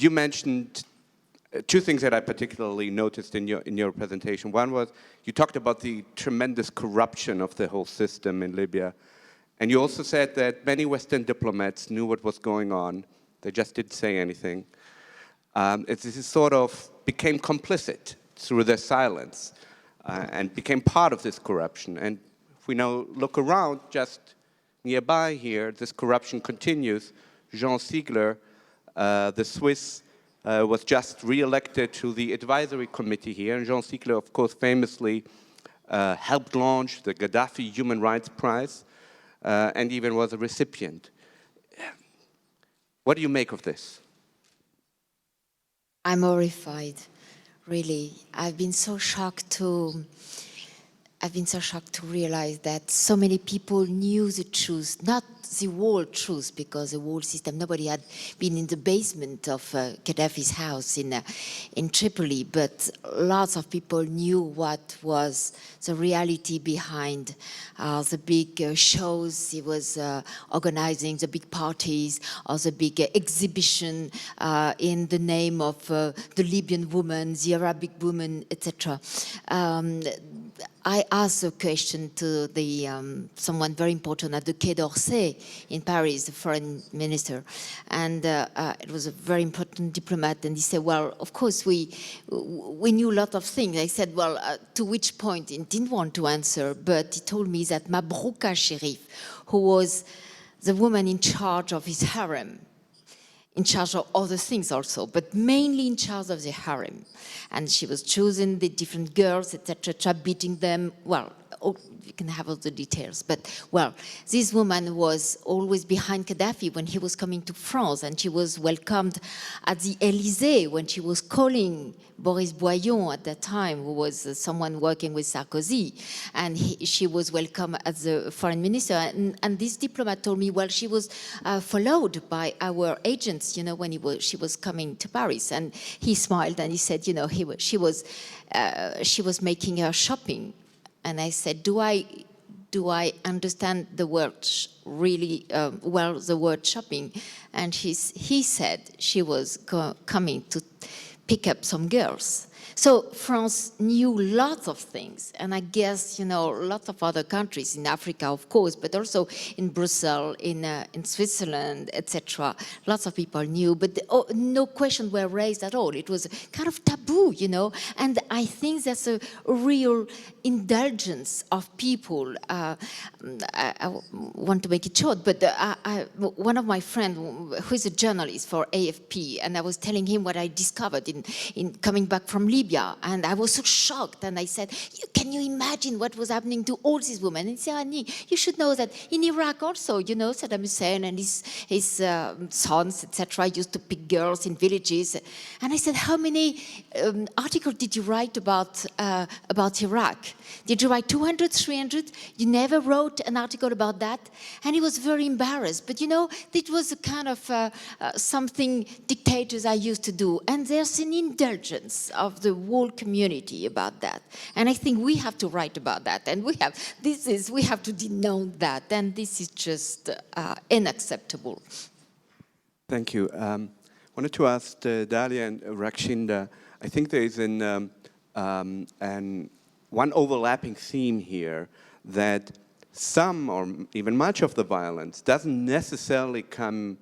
you mentioned two things that I particularly noticed in your presentation. One was you talked about the tremendous corruption of the whole system in Libya. And you also said that many Western diplomats knew what was going on. They just didn't say anything. It sort of became complicit through their silence and became part of this corruption. And if we now look around, just nearby here, this corruption continues. Jean Ziegler, the Swiss, was just re-elected to the advisory committee here. And Jean Ziegler, of course, famously helped launch the Gaddafi Human Rights Prize and even was a recipient. What do you make of this? I'm horrified, really. I've been so shocked to realize that so many people knew the truth, not the whole truth, because the whole system, nobody had been in the basement of Gaddafi's house in Tripoli, but lots of people knew what was the reality behind the big shows he was organizing, the big parties, or the big exhibition in the name of the Libyan woman, the Arabic woman, etc. I asked a question to someone very important at the Quai d'Orsay in Paris, the foreign minister, and it was a very important diplomat, and he said, well, of course, we knew a lot of things. I said, well, to which point? He didn't want to answer, but he told me that Mabrouka Sherif, who was the woman in charge of his harem, in charge of other things also, but mainly in charge of the harem. And she was choosing the different girls, etc., beating them. Well, you can have all the details, but well, this woman was always behind Gaddafi when he was coming to France, and she was welcomed at the Élysée when she was calling Boris Boyon at that time, who was someone working with Sarkozy, and she was welcome as the foreign minister. And this diplomat told me, well, she was followed by our agents, you know, when she was coming to Paris. And he smiled and he said, you know, she was making her shopping. And I said, do I understand the word really well, the word shopping? And he said she was coming to pick up some girls. So France knew lots of things, and I guess, you know, lots of other countries in Africa, of course, but also in Brussels, in Switzerland, etc. Lots of people knew, but no questions were raised at all. It was kind of taboo, you know, and I think that's a real indulgence of people. I want to make it short, but one of my friends, who is a journalist for AFP, and I was telling him what I discovered in coming back from Libya, and I was so shocked, and I said, can you imagine what was happening to all these women? And he said, Annick, you should know that in Iraq also, you know, Saddam Hussein and his sons, etc., used to pick girls in villages. And I said, how many articles did you write about Iraq? Did you write 200, 300? You never wrote an article about that? And he was very embarrassed. But, you know, it was a kind of something dictators are used to do. And there's an indulgence of the whole community about that. And I think we have to write about that. And we have to denounce that. And this is just unacceptable. Thank you. I wanted to ask Dalia and Rakhshinda, I think there is one overlapping theme here, that some or even much of the violence doesn't necessarily come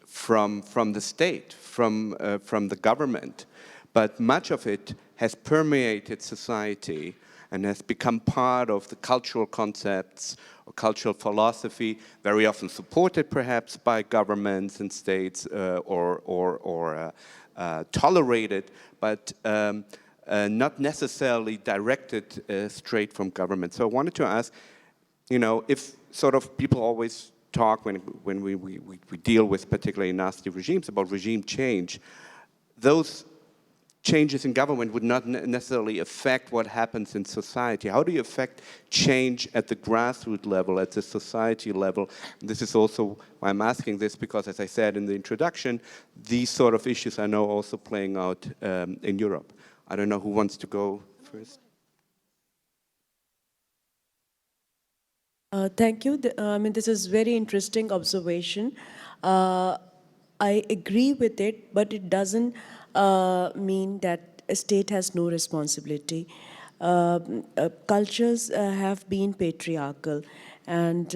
from the state, from the government, but much of it has permeated society and has become part of the cultural concepts or cultural philosophy, very often supported perhaps by governments and states or tolerated, but not necessarily directed straight from government. So I wanted to ask, you know, if sort of people always talk when we deal with particularly nasty regimes about regime change, those changes in government would not necessarily affect what happens in society. How do you affect change at the grassroots level, at the society level? And this is also why I'm asking this, because as I said in the introduction, these sort of issues are now also playing out in Europe. I don't know who wants to go first. Thank you. I mean, this is very interesting observation. I agree with it, but it doesn't mean that a state has no responsibility. Cultures have been patriarchal, and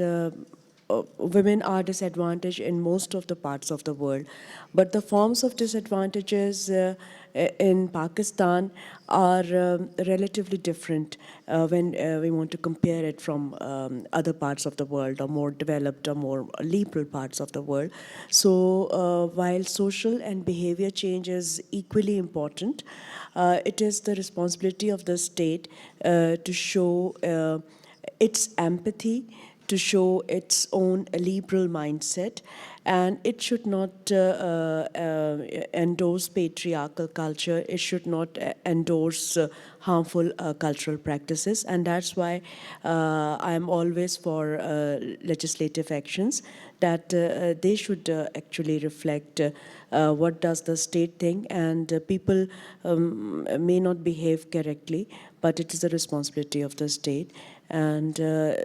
women are disadvantaged in most of the parts of the world. But the forms of disadvantages in Pakistan are relatively different when we want to compare it from other parts of the world, or more developed or more liberal parts of the world. So while social and behavior change is equally important, it is the responsibility of the state to show its empathy, to show its own liberal mindset, and it should not endorse patriarchal culture. It should not endorse harmful cultural practices, and that's why I'm always for legislative actions that they should actually reflect what does the state think, and people may not behave correctly, but it is the responsibility of the state. And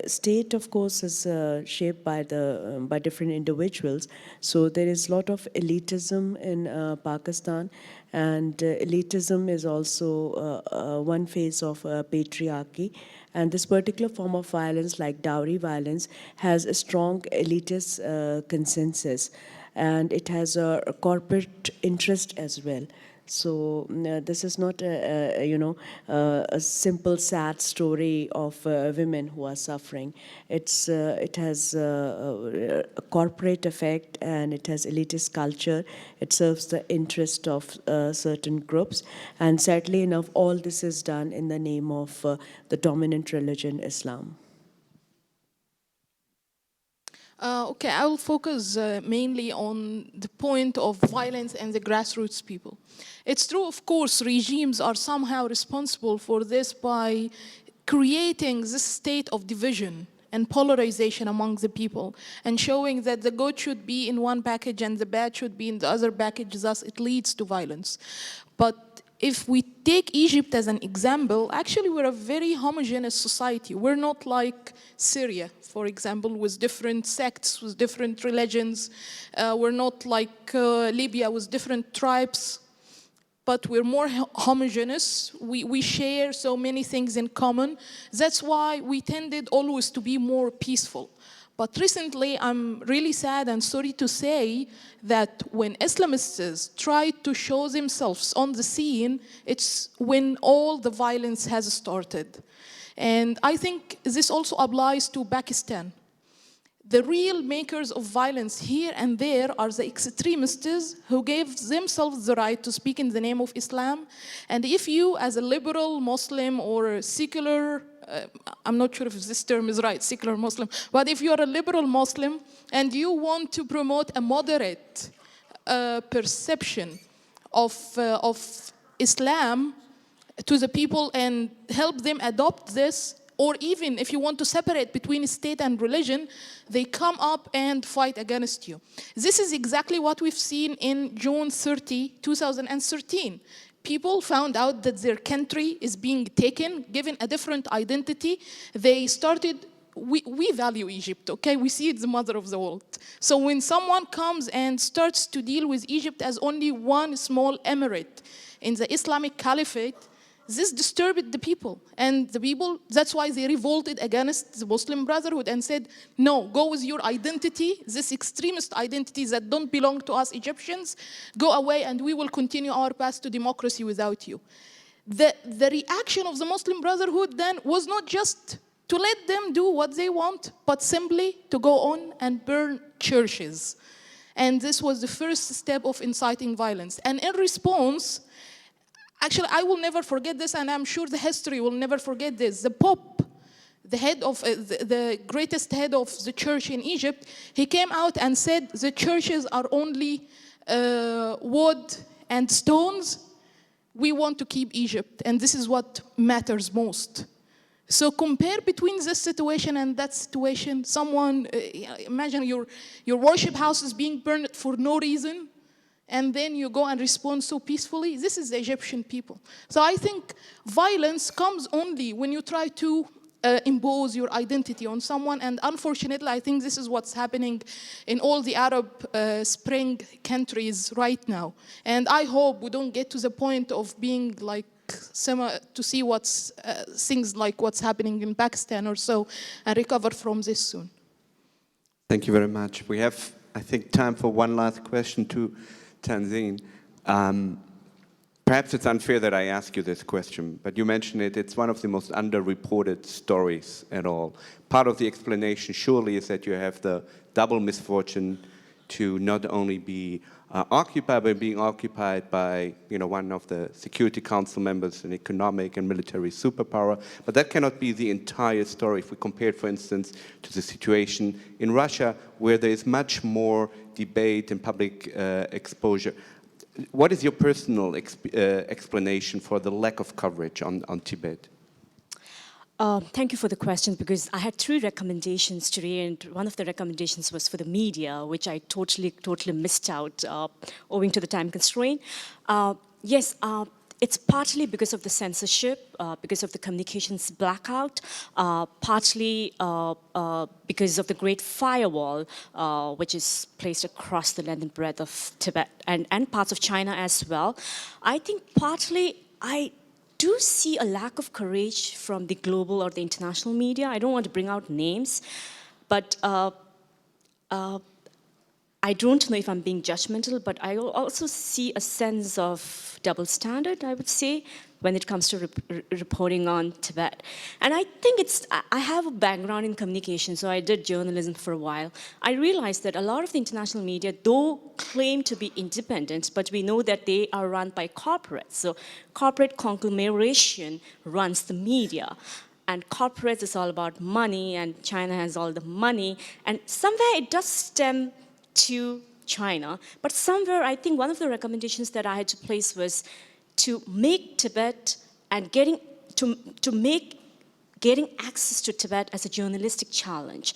state, of course, is shaped by by different individuals. So there is a lot of elitism in Pakistan, and elitism is also one phase of patriarchy. And this particular form of violence, like dowry violence, has a strong elitist consensus, and it has a corporate interest as well. So this is not a simple sad story of women who are suffering. It has a corporate effect, and it has elitist culture. It serves the interest of certain groups, and sadly enough, all this is done in the name of the dominant religion, Islam. Okay, I will focus mainly on the point of violence and the grassroots people. It's true, of course, regimes are somehow responsible for this by creating this state of division and polarization among the people, and showing that the good should be in one package and the bad should be in the other package, thus it leads to violence. But if we take Egypt as an example, actually we're a very homogeneous society. We're not like Syria, for example, with different sects, with different religions. We're not like Libya with different tribes, but we're more homogeneous. We share so many things in common. That's why we tended always to be more peaceful. But recently, I'm really sad and sorry to say that when Islamists try to show themselves on the scene, it's when all the violence has started. And I think this also applies to Pakistan. The real makers of violence here and there are the extremists who gave themselves the right to speak in the name of Islam. And if you, as a liberal Muslim or a secular, I'm not sure if this term is right, secular Muslim, but if you're a liberal Muslim and you want to promote a moderate perception of Islam to the people and help them adopt this, or even if you want to separate between state and religion, they come up and fight against you. This is exactly what we've seen in June 30, 2013. People found out that their country is being taken, given a different identity. They started, we value Egypt, okay? We see it's the mother of the world. So when someone comes and starts to deal with Egypt as only one small emirate in the Islamic Caliphate, this disturbed the people. And the people, that's why they revolted against the Muslim Brotherhood and said, no, go with your identity, this extremist identities that don't belong to us Egyptians, go away and we will continue our path to democracy without you. The reaction of the Muslim Brotherhood then was not just to let them do what they want, but simply to go on and burn churches. And this was the first step of inciting violence. And in response, actually, I will never forget this, and I'm sure the history will never forget this. The Pope, the head of the greatest head of the church in Egypt, he came out and said the churches are only wood and stones. We want to keep Egypt, and this is what matters most. So compare between this situation and that situation. Someone, imagine your worship house is being burned for no reason, and then you go and respond so peacefully. This is the Egyptian people. So I think violence comes only when you try to impose your identity on someone. And unfortunately, I think this is what's happening in all the Arab Spring countries right now. And I hope we don't get to the point of being like similar to see what's things like what's happening in Pakistan or so, and recover from this soon. Thank you very much. We have, I think, time for one last question to Tenzin. Perhaps it's unfair that I ask you this question, but you mentioned it. It's one of the most underreported stories at all. Part of the explanation surely is that you have the double misfortune to not only be occupied, but being occupied by one of the Security Council members, an economic and military superpower. But that cannot be the entire story if we compare it, for instance, to the situation in Russia, where there is much more debate and public exposure. What is your personal explanation for the lack of coverage on Tibet? Thank you for the question, because I had 3 recommendations today, and one of the recommendations was for the media, which I totally missed out owing to the time constraint. Yes, it's partly because of the censorship, because of the communications blackout, partly because of the Great Firewall, which is placed across the length and breadth of Tibet and parts of China as well. I think partly I do see a lack of courage from the global or the international media. I don't want to bring out names, but I don't know if I'm being judgmental, but I also see a sense of double standard, I would say, when it comes to reporting on Tibet. And I think I have a background in communication, so I did journalism for a while. I realized that a lot of the international media, though claim to be independent, but we know that they are run by corporates. So corporate conglomeration runs the media. And corporates is all about money, and China has all the money. And somewhere it does stem to China. But somewhere I think one of the recommendations that I had to place was to make Tibet and getting access to Tibet as a journalistic challenge.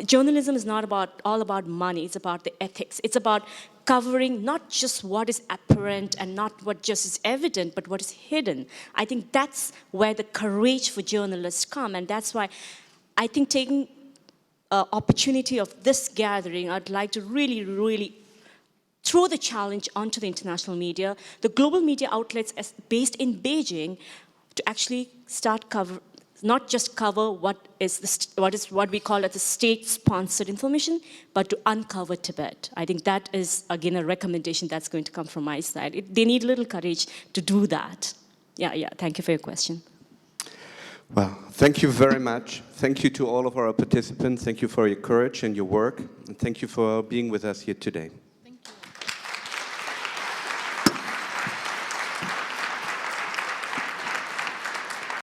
Journalism is not all about money, it's about the ethics. It's about covering not just what is apparent and not what just is evident, but what is hidden. I think that's where the courage for journalists come, and that's why I think taking opportunity of this gathering, I'd like to really throw the challenge onto the international media, the global media outlets based in Beijing, to actually start not just cover what we call as the state-sponsored information, but to uncover Tibet. I think that is, again, a recommendation that's going to come from my side. They need a little courage to do that. Yeah, thank you for your question. Well, thank you very much. Thank you to all of our participants. Thank you for your courage and your work. And thank you for being with us here today.